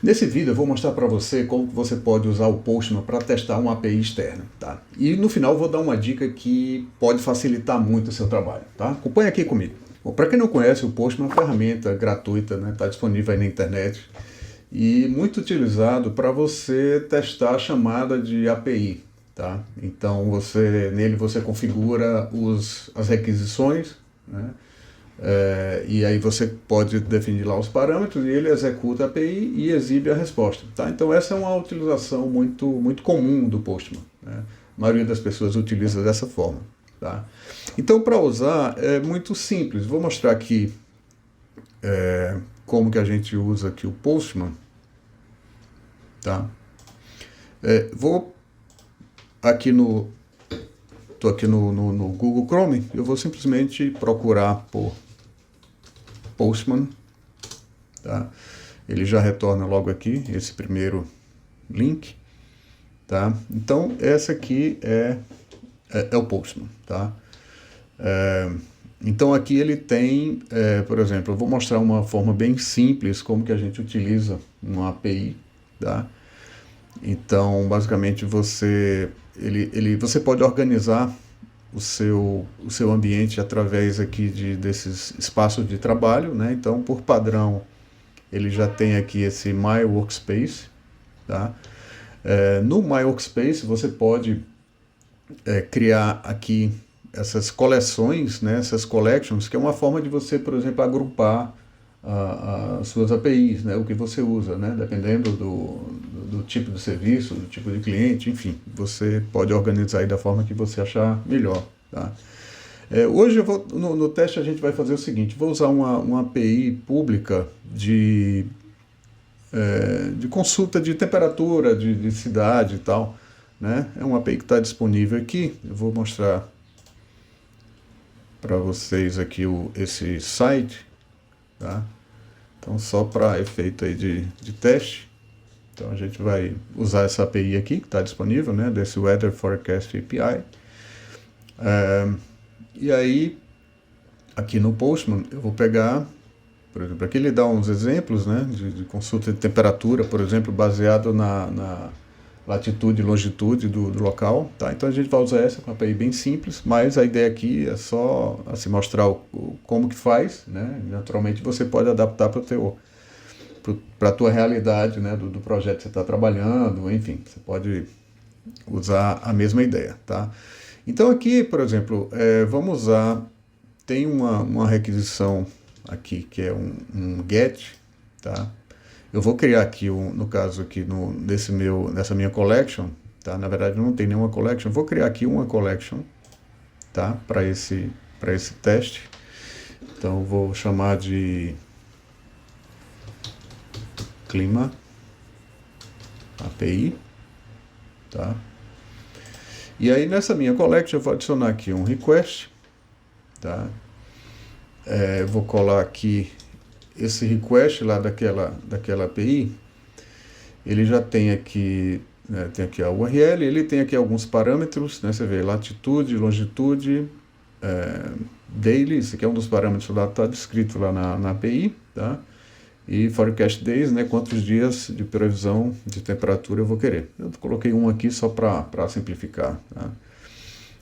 Nesse vídeo eu vou mostrar para você como você pode usar o Postman para testar uma API externa, tá? E no final eu vou dar uma dica que pode facilitar muito o seu trabalho, tá? Acompanhe aqui comigo. Para quem não conhece, o Postman é uma ferramenta gratuita, né? Está disponível aí na internet e muito utilizado para você testar a chamada de API, tá? Então nele você configura as requisições, né? E aí você pode definir lá os parâmetros e ele executa a API e exibe a resposta. Tá? Então essa é uma utilização muito comum do Postman, né? A maioria das pessoas utiliza dessa forma. Tá? Então para usar é muito simples. Vou mostrar aqui como que a gente usa aqui o Postman. Tá? Vou aqui Estou aqui no Google Chrome, eu vou simplesmente procurar por Postman, tá? Ele já retorna logo aqui, esse primeiro link, tá? Então, essa aqui é o Postman, tá? Então, aqui ele tem, por exemplo, eu vou mostrar uma forma bem simples como que a gente utiliza uma API, tá? Então, basicamente, você pode organizar o seu ambiente através aqui desses espaços de trabalho, né? Então, por padrão, ele já tem aqui esse My Workspace, tá? No My Workspace, você pode criar aqui essas coleções, né? Essas collections, que é uma forma de você, por exemplo, agrupar as suas APIs, né? O que você usa, né? Dependendo do tipo de serviço, do tipo de cliente, enfim, você pode organizar aí da forma que você achar melhor, tá? Hoje no teste a gente vai fazer o seguinte, vou usar uma API pública de consulta de temperatura, de cidade e tal, né? É uma API que está disponível aqui, eu vou mostrar para vocês aqui esse site, tá? Então só para efeito aí de teste, então a gente vai usar essa API aqui que está disponível, né? Desse Weather Forecast API. E aí, aqui no Postman, eu vou pegar, por exemplo, aqui ele dá uns exemplos, né, de consulta de temperatura, por exemplo, baseado na latitude e longitude do local, tá? Então a gente vai usar essa com uma API bem simples, mas a ideia aqui é só assim, mostrar como que faz, né? Naturalmente você pode adaptar para a tua realidade, né, do projeto que você está trabalhando, enfim, você pode usar a mesma ideia, tá? Então aqui, por exemplo, vamos usar, tem uma requisição aqui que é um get, tá? Eu vou criar aqui, no caso aqui, nessa minha collection, tá? Na verdade não tem nenhuma collection, vou criar aqui uma collection, tá? Para esse teste. Então vou chamar de clima API, tá? E aí nessa minha collection eu vou adicionar aqui um request, tá? Eu vou colar aqui esse request lá daquela API, ele já tem aqui, né, tem aqui a URL, ele tem aqui alguns parâmetros, né? Você vê latitude, longitude, daily, esse aqui é um dos parâmetros lá, está descrito lá na API, tá? E forecast days, né, quantos dias de previsão de temperatura eu vou querer. Eu coloquei um aqui só para simplificar, tá?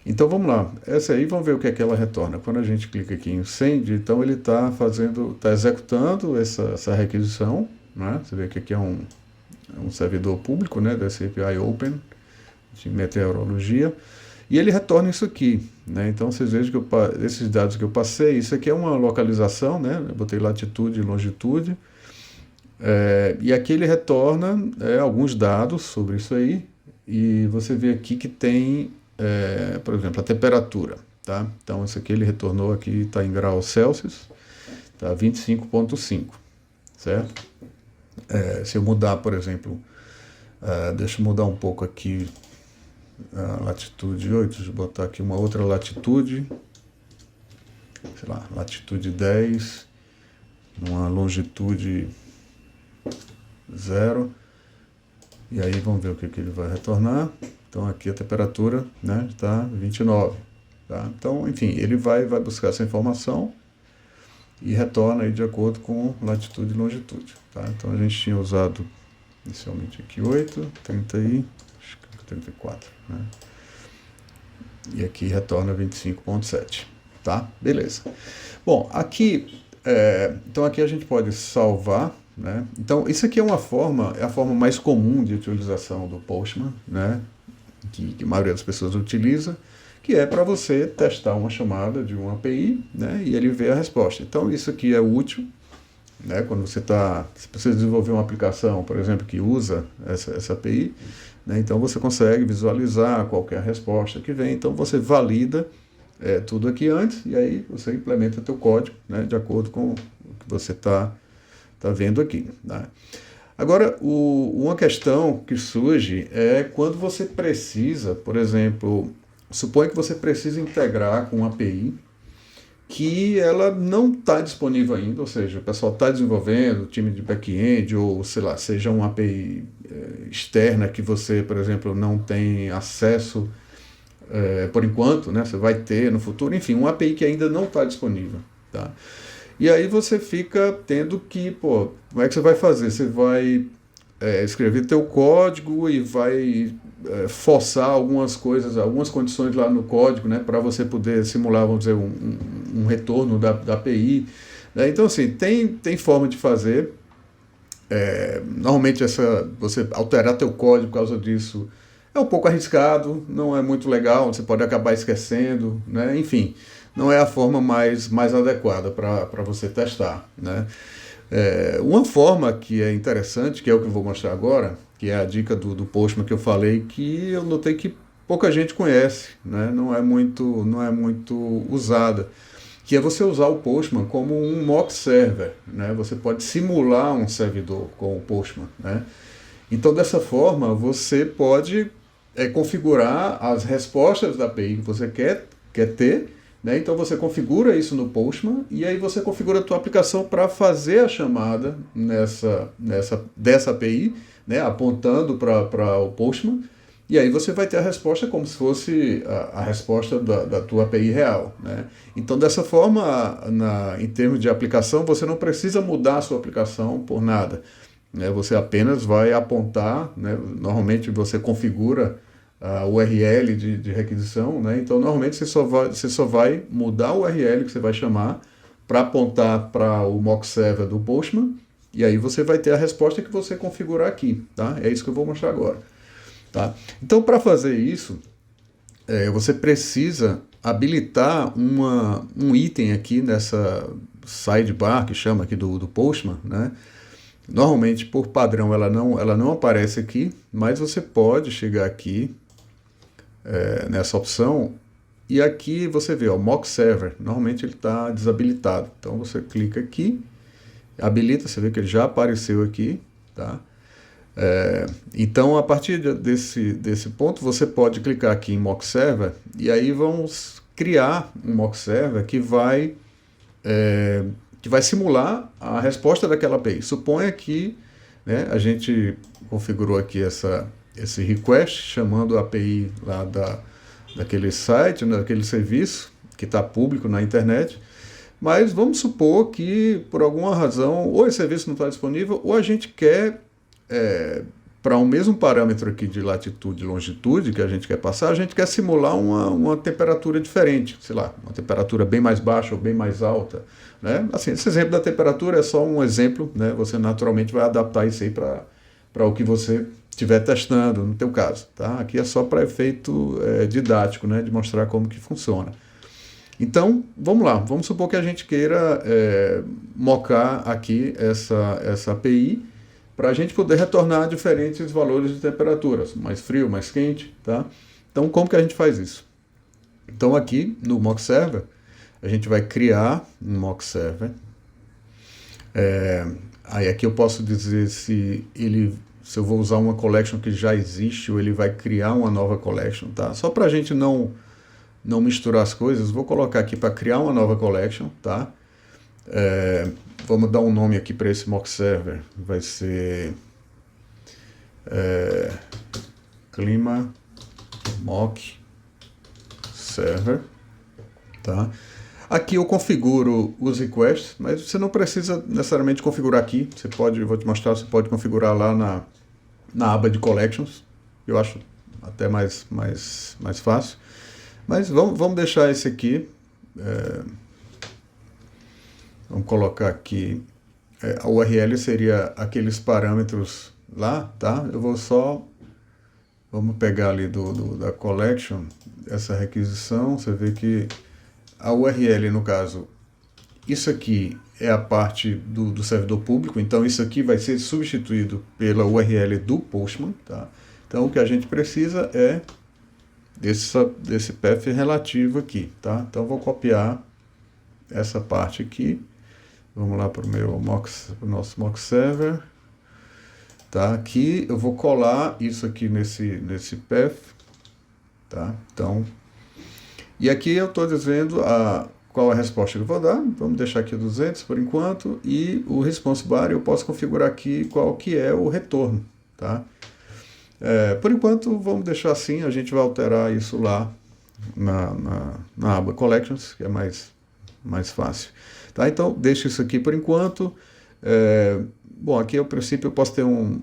Então vamos lá, essa aí vamos ver o que é que ela retorna. Quando a gente clica aqui em send, então ele está executando essa requisição, né? Você vê que aqui é um servidor público, né, desse API Open de meteorologia, e ele retorna isso aqui, né? Então vocês vejam que esses dados que eu passei, isso aqui é uma localização, né? Eu botei latitude e longitude, e aqui ele retorna alguns dados sobre isso aí, e você vê aqui que tem, por exemplo, a temperatura, tá? Então isso aqui ele retornou aqui, está em graus Celsius, tá? 25,5, certo? Se eu mudar, por exemplo, deixa eu mudar um pouco aqui a latitude 8, deixa eu botar aqui uma outra latitude, sei lá, latitude 10, uma longitude 0, e aí vamos ver o que ele vai retornar. Então aqui a temperatura, né, está 29, tá? Então, enfim, ele vai buscar essa informação e retorna aí de acordo com latitude e longitude, tá? Então a gente tinha usado inicialmente aqui 8, 30 e, acho que 34, né? E aqui retorna 25.7, tá? Beleza. Bom, aqui, então aqui a gente pode salvar, né? Então isso aqui é a forma mais comum de utilização do Postman, né? Que a maioria das pessoas utiliza, que é para você testar uma chamada de uma API, né? E ele vê a resposta. Então isso aqui é útil, né, quando você precisa desenvolver uma aplicação, por exemplo, que usa essa API, né, então você consegue visualizar qualquer resposta que vem, então você valida tudo aqui antes e aí você implementa teu código, né, de acordo com o que você está vendo aqui, né. Agora, uma questão que surge é quando você precisa, por exemplo, suponha que você precisa integrar com uma API que ela não está disponível ainda, ou seja, o pessoal está desenvolvendo, o time de back-end, ou sei lá, seja uma API externa que você, por exemplo, não tem acesso por enquanto, né? Você vai ter no futuro, enfim, uma API que ainda não está disponível, tá? E aí você fica tendo que, pô, como é que você vai fazer? Você vai escrever teu código e vai forçar algumas coisas, algumas condições lá no código, né, para você poder simular, vamos dizer, um retorno da API. Né? Então, assim, tem forma de fazer. Normalmente, você alterar teu código por causa disso é um pouco arriscado, não é muito legal, você pode acabar esquecendo, né? Enfim, não é a forma mais adequada para você testar, né? Uma forma que é interessante, que é o que eu vou mostrar agora, que é a dica do Postman que eu falei, que eu notei que pouca gente conhece, né? Não é muito usada, que é você usar o Postman como um mock server, né? Você pode simular um servidor com o Postman, né? Então, dessa forma, você pode configurar as respostas da API que você quer ter, né? Então você configura isso no Postman e aí você configura a tua aplicação para fazer a chamada dessa API, né? Apontando para o Postman, e aí você vai ter a resposta como se fosse a resposta da tua API real, né? Então, dessa forma, em termos de aplicação, você não precisa mudar a sua aplicação por nada, né? Você apenas vai apontar, né? Normalmente você configura a URL de requisição, né? Então normalmente você só vai mudar o URL que você vai chamar para apontar para o mock server do Postman e aí você vai ter a resposta que você configurar aqui, tá? É isso que eu vou mostrar agora, tá? Então, para fazer isso, você precisa habilitar um item aqui nessa sidebar que chama aqui do Postman, né? Normalmente, por padrão, ela não aparece aqui, mas você pode chegar aqui nessa opção e aqui você vê, ó, mock server, normalmente ele está desabilitado. Então você clica aqui, habilita, você vê que ele já apareceu aqui, tá? Então, a partir desse ponto, você pode clicar aqui em mock server e aí vamos criar um mock server que vai simular a resposta daquela API. Suponha que, né, a gente configurou aqui esse request, chamando a API lá daquele site, né, daquele serviço que está público na internet, mas vamos supor que, por alguma razão, ou esse serviço não está disponível, ou a gente quer, para um mesmo parâmetro aqui de latitude e longitude que a gente quer passar, a gente quer simular uma temperatura diferente, sei lá, uma temperatura bem mais baixa ou bem mais alta, né? Assim, esse exemplo da temperatura é só um exemplo, né? Você naturalmente vai adaptar isso aí para o que você estiver testando, no teu caso, tá? Aqui é só para efeito didático, né? De mostrar como que funciona. Então, vamos lá, vamos supor que a gente queira mocar aqui essa API para a gente poder retornar diferentes valores de temperaturas, mais frio, mais quente, tá? Então, como que a gente faz isso? Então, aqui no mock server, a gente vai criar um mock server. Aí aqui eu posso dizer se eu vou usar uma collection que já existe ou ele vai criar uma nova collection, tá? Só para a gente não misturar as coisas, vou colocar aqui para criar uma nova collection, tá? Vamos dar um nome aqui para esse mock server, vai ser clima mock server, tá? Aqui eu configuro os requests, mas você não precisa necessariamente configurar aqui, vou te mostrar, você pode configurar lá na aba de Collections. Eu acho até mais fácil. Mas vamos deixar esse aqui. Vamos colocar aqui. A URL seria aqueles parâmetros lá, tá? Eu vou só... Vamos pegar ali da collection, essa requisição. Você vê que a URL, no caso, isso aqui é a parte do servidor público, então isso aqui vai ser substituído pela URL do Postman, tá? Então o que a gente precisa é desse path relativo aqui, tá? Então eu vou copiar essa parte aqui. Vamos lá para o nosso mock server. Tá? Aqui eu vou colar isso aqui nesse path. Tá? Então, e aqui eu estou dizendo qual a resposta que eu vou dar. Vamos deixar aqui 200 por enquanto. E o response bar eu posso configurar aqui qual que é o retorno. Tá? Por enquanto vamos deixar assim. A gente vai alterar isso lá na aba Collections, que é mais fácil. Tá? Então deixa isso aqui por enquanto. Bom, aqui a princípio eu posso ter um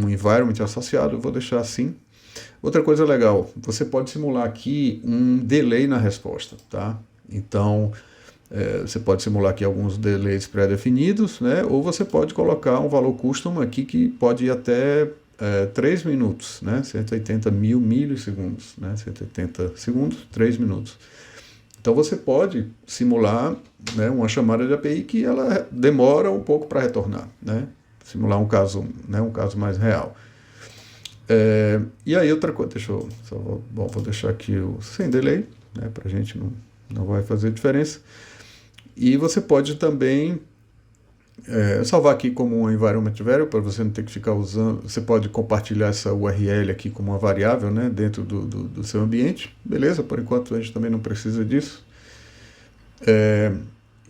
environment associado, eu vou deixar assim. Outra coisa legal, você pode simular aqui um delay na resposta, tá? Então, você pode simular aqui alguns delays pré-definidos, né? Ou você pode colocar um valor custom aqui que pode ir até 3 minutos, né? 180 mil milissegundos, né? 180 segundos, 3 minutos. Então você pode simular, né, uma chamada de API que ela demora um pouco para retornar, né? Simular um caso mais real. E aí outra coisa, vou deixar aqui o sem delay, né, para a gente não vai fazer diferença. E você pode também salvar aqui como um environment variable, para você não ter que ficar usando. Você pode compartilhar essa URL aqui como uma variável, né, dentro do seu ambiente. Beleza, por enquanto a gente também não precisa disso.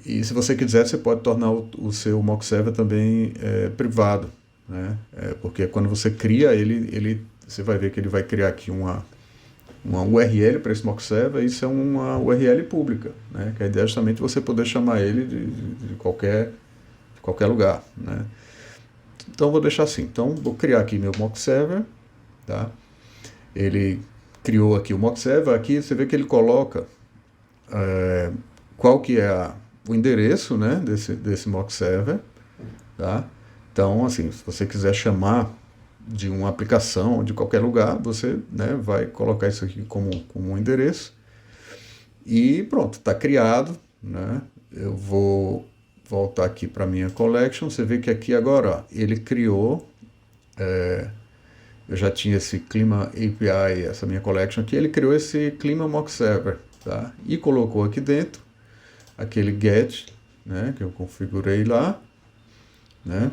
E se você quiser, você pode tornar o seu mock server também privado, né? Porque quando você cria você vai ver que ele vai criar aqui uma URL para esse mock server. Isso é uma URL pública, né? Que a ideia é justamente você poder chamar ele de qualquer lugar, né? Então vou deixar assim. Então vou criar aqui meu mock server, tá? Ele criou aqui o mock server. Aqui você vê que ele coloca qual que é o endereço, né, desse mock server, tá? Então, assim, se você quiser chamar de uma aplicação de qualquer lugar, você, né, vai colocar isso aqui como um endereço e pronto, está criado, né? Eu vou voltar aqui para a minha collection. Você vê que aqui agora, ó, ele criou, eu já tinha esse Clima API, essa minha collection aqui, ele criou esse Clima mock server, tá? E colocou aqui dentro aquele get, né, que eu configurei lá, né?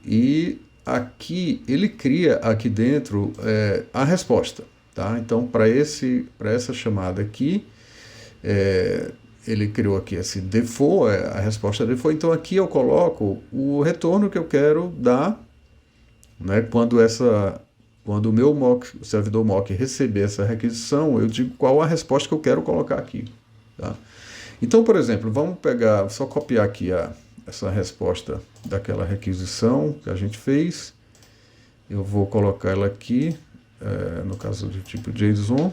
E aqui ele cria aqui dentro a resposta, tá? Então para essa chamada aqui, ele criou aqui esse default, a resposta default. Então aqui eu coloco o retorno que eu quero dar, né? Quando o meu o servidor mock receber essa requisição, eu digo qual a resposta que eu quero colocar aqui, tá? Então, por exemplo, vamos pegar, só copiar aqui essa resposta daquela requisição que a gente fez. Eu vou colocar ela aqui, no caso do tipo JSON,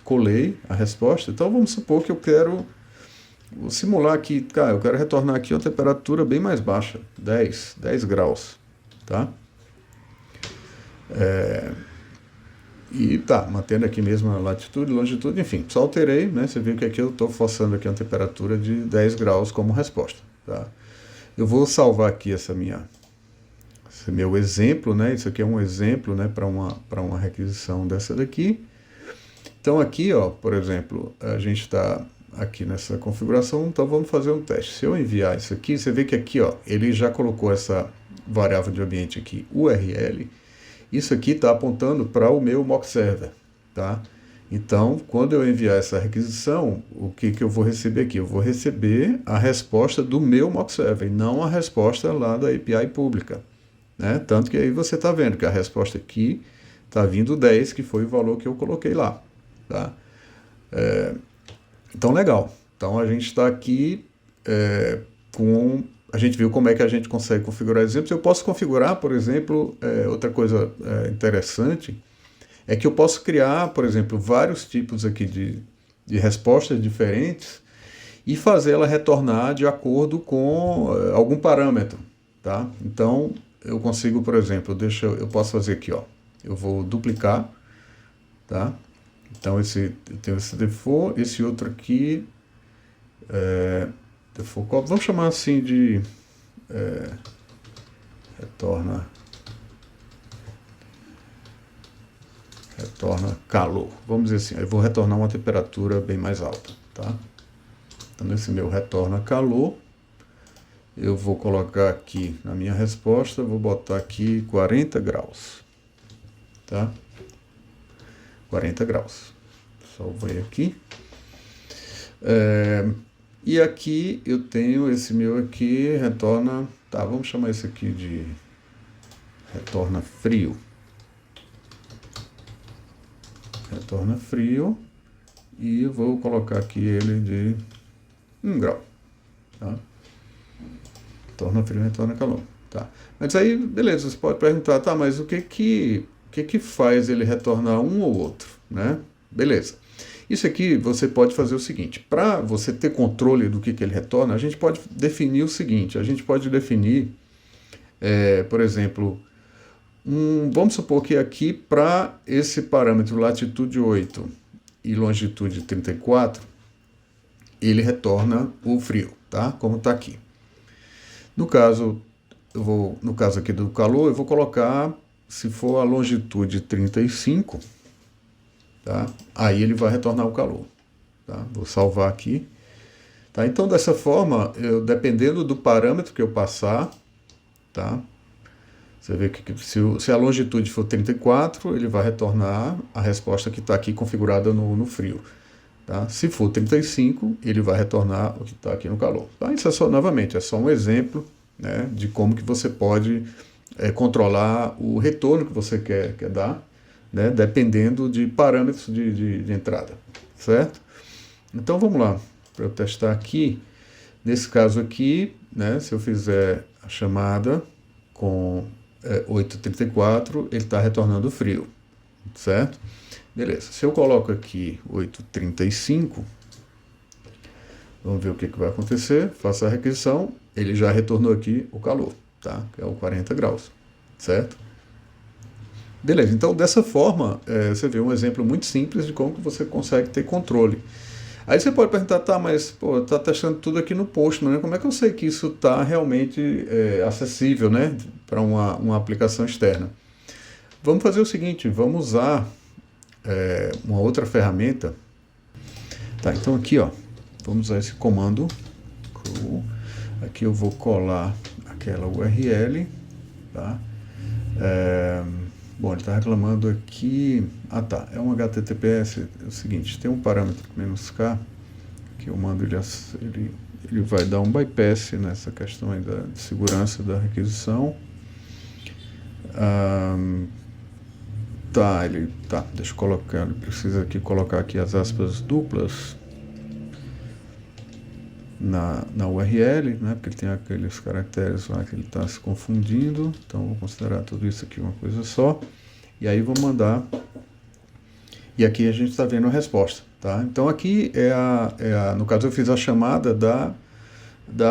colei a resposta. Então, vamos supor que vou simular aqui, cara, eu quero retornar aqui uma temperatura bem mais baixa, 10 graus, tá? E tá, mantendo aqui mesmo a latitude, longitude, enfim, só alterei, né? Você viu que aqui eu estou forçando aqui uma temperatura de 10 graus como resposta, tá? Eu vou salvar aqui esse meu exemplo, né? Isso aqui é um exemplo, né, para uma requisição dessa daqui. Então aqui, ó, por exemplo, a gente está aqui nessa configuração, então vamos fazer um teste. Se eu enviar isso aqui, você vê que aqui, ó, ele já colocou essa variável de ambiente aqui, URL. Isso aqui está apontando para o meu mock server, tá? Então, quando eu enviar essa requisição, o que eu vou receber aqui? Eu vou receber a resposta do meu mock server, e não a resposta lá da API pública, né? Tanto que aí você está vendo que a resposta aqui está vindo 10, que foi o valor que eu coloquei lá, tá? Então, legal. Então, a gente está aqui com a gente viu como é que a gente consegue configurar exemplos. Eu posso configurar, por exemplo, outra coisa interessante é que eu posso criar, por exemplo, vários tipos aqui de respostas diferentes e fazer ela retornar de acordo com algum parâmetro, tá? Então, eu consigo, por exemplo, eu posso fazer aqui, ó, eu vou duplicar, tá? Então, eu tenho esse default, esse outro aqui, default copy, vamos chamar assim de retorna calor, vamos dizer assim, eu vou retornar uma temperatura bem mais alta, tá? Então, nesse meu retorna calor, eu vou colocar aqui na minha resposta, vou botar aqui 40 graus, tá? 40 graus. Salvei aqui. E aqui eu tenho esse meu aqui, retorna, tá, vamos chamar esse aqui de retorna frio. Retorna frio e eu vou colocar aqui ele de 1 grau, tá? Retorna frio, retorna calor, tá? Mas aí, beleza, você pode perguntar, tá, mas o que faz ele retornar um ou outro, né? Beleza. Isso aqui você pode fazer o seguinte, para você ter controle do que ele retorna, a gente pode definir o seguinte, a gente pode definir, por exemplo, vamos supor que aqui para esse parâmetro latitude 8 e longitude 34, ele retorna o frio, tá? Como está aqui. No caso aqui do calor, eu vou colocar, se for a longitude 35, tá? Aí ele vai retornar o calor, tá? Vou salvar aqui, tá? Então, dessa forma, dependendo do parâmetro que eu passar, tá? Você vê que se a longitude for 34, ele vai retornar a resposta que está aqui configurada no frio. Tá? Se for 35, ele vai retornar o que está aqui no calor. Tá? Isso é só, novamente, é só um exemplo, né, de como que você pode controlar o retorno que você quer dar, né, dependendo de parâmetros de entrada, certo? Então vamos lá, para eu testar aqui. Nesse caso aqui, né, se eu fizer a chamada com 8,34, ele está retornando frio, certo? Beleza, se eu coloco aqui 8,35, vamos ver o que vai acontecer. Faço a requisição, ele já retornou aqui o calor, tá? Que é o 40 graus, certo? Beleza, então dessa forma, você vê um exemplo muito simples de como que você consegue ter controle. Aí você pode perguntar, tá, mas pô, tá testando tudo aqui no Postman, né? Como é que eu sei que isso está realmente acessível, né, para uma aplicação externa? Vamos fazer o seguinte, vamos usar uma outra ferramenta. Tá, então aqui, ó, vamos usar esse comando. Aqui eu vou colar aquela URL, tá? Bom, ele está reclamando aqui. Ah, tá. É um HTTPS. É o seguinte: tem um parâmetro "-k", que eu mando ele vai dar um bypass nessa questão aí de segurança da requisição. Deixa eu colocar. Ele precisa aqui colocar aqui as aspas duplas na URL, né? Porque ele tem aqueles caracteres lá que ele está se confundindo. Então, vou considerar tudo isso aqui uma coisa só. E aí, vou mandar. E aqui a gente está vendo a resposta, tá? Então, aqui no caso, eu fiz a chamada da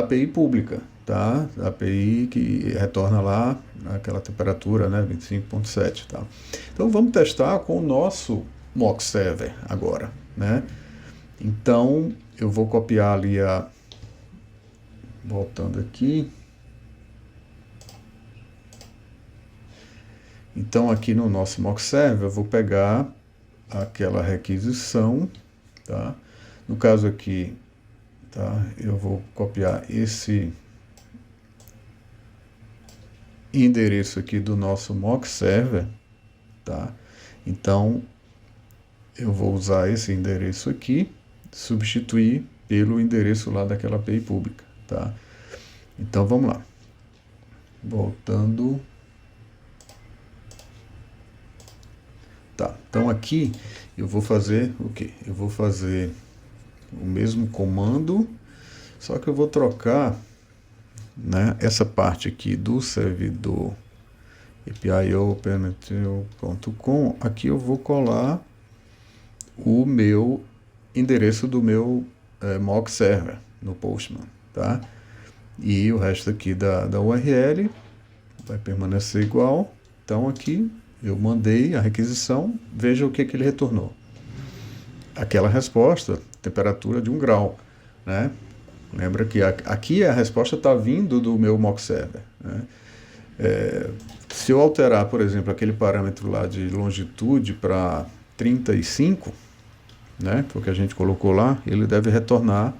API pública, tá? Da API que retorna lá aquela temperatura, né? 25,7, tá? Então, vamos testar com o nosso mock server agora, né? Então, eu vou copiar ali voltando aqui. Então, aqui no nosso mock server, eu vou pegar aquela requisição, tá? No caso aqui, tá? Eu vou copiar esse endereço aqui do nosso mock server, tá? Então, eu vou usar esse endereço aqui, substituir pelo endereço lá daquela API pública, tá? Então, vamos lá. Voltando. Tá, então aqui eu vou fazer o quê? Eu vou fazer o mesmo comando, só que eu vou trocar né, essa parte aqui do servidor API open.com, aqui eu vou colar o meu endereço do meu mock server no Postman, tá? E o resto aqui da URL vai permanecer igual. Então aqui eu mandei a requisição, veja o que ele retornou. Aquela resposta, temperatura de 1 grau, né? Lembra que aqui a resposta está vindo do meu mock server, né? Se eu alterar, por exemplo, aquele parâmetro lá de longitude para 35, né, porque a gente colocou lá, ele deve retornar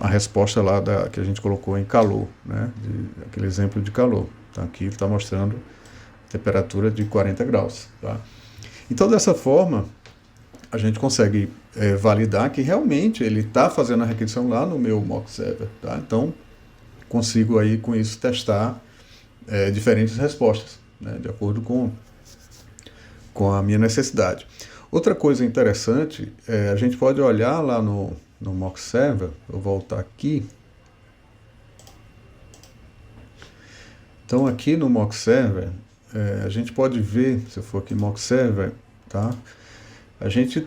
a resposta lá que a gente colocou em calor, né, aquele exemplo de calor. Então aqui está mostrando temperatura de 40 graus. Tá? Então dessa forma a gente consegue validar que realmente ele está fazendo a requisição lá no meu mock server. Tá? Então consigo aí com isso testar diferentes respostas, né, de acordo com a minha necessidade. Outra coisa interessante, a gente pode olhar lá no mock server, vou voltar aqui. Então aqui no mock server, a gente pode ver, se eu for aqui mock server, tá? A gente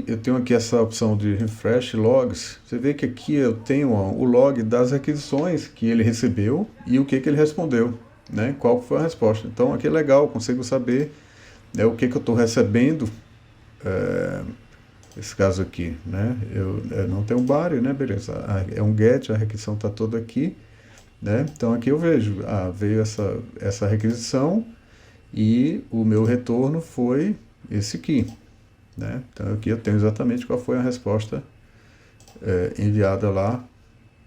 eu tenho aqui essa opção de refresh logs. Você vê que aqui eu tenho o log das requisições que ele recebeu e o que ele respondeu, né? Qual foi a resposta. Então aqui é legal, eu consigo saber o que eu estou recebendo. Esse caso aqui, né? Eu não tenho um body, né? Beleza. É um get, a requisição está toda aqui, né? Então aqui eu vejo, veio essa requisição e o meu retorno foi esse aqui, né? Então aqui eu tenho exatamente qual foi a resposta enviada lá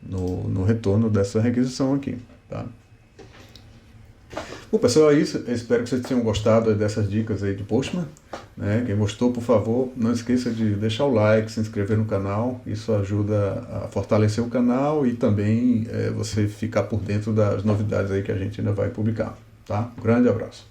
no retorno dessa requisição aqui, tá? Bom, pessoal, é isso. Eu espero que vocês tenham gostado dessas dicas aí de Postman, né? Quem gostou, por favor, não esqueça de deixar o like, se inscrever no canal. Isso ajuda a fortalecer o canal e também você ficar por dentro das novidades aí que a gente ainda vai publicar, tá? Um grande abraço.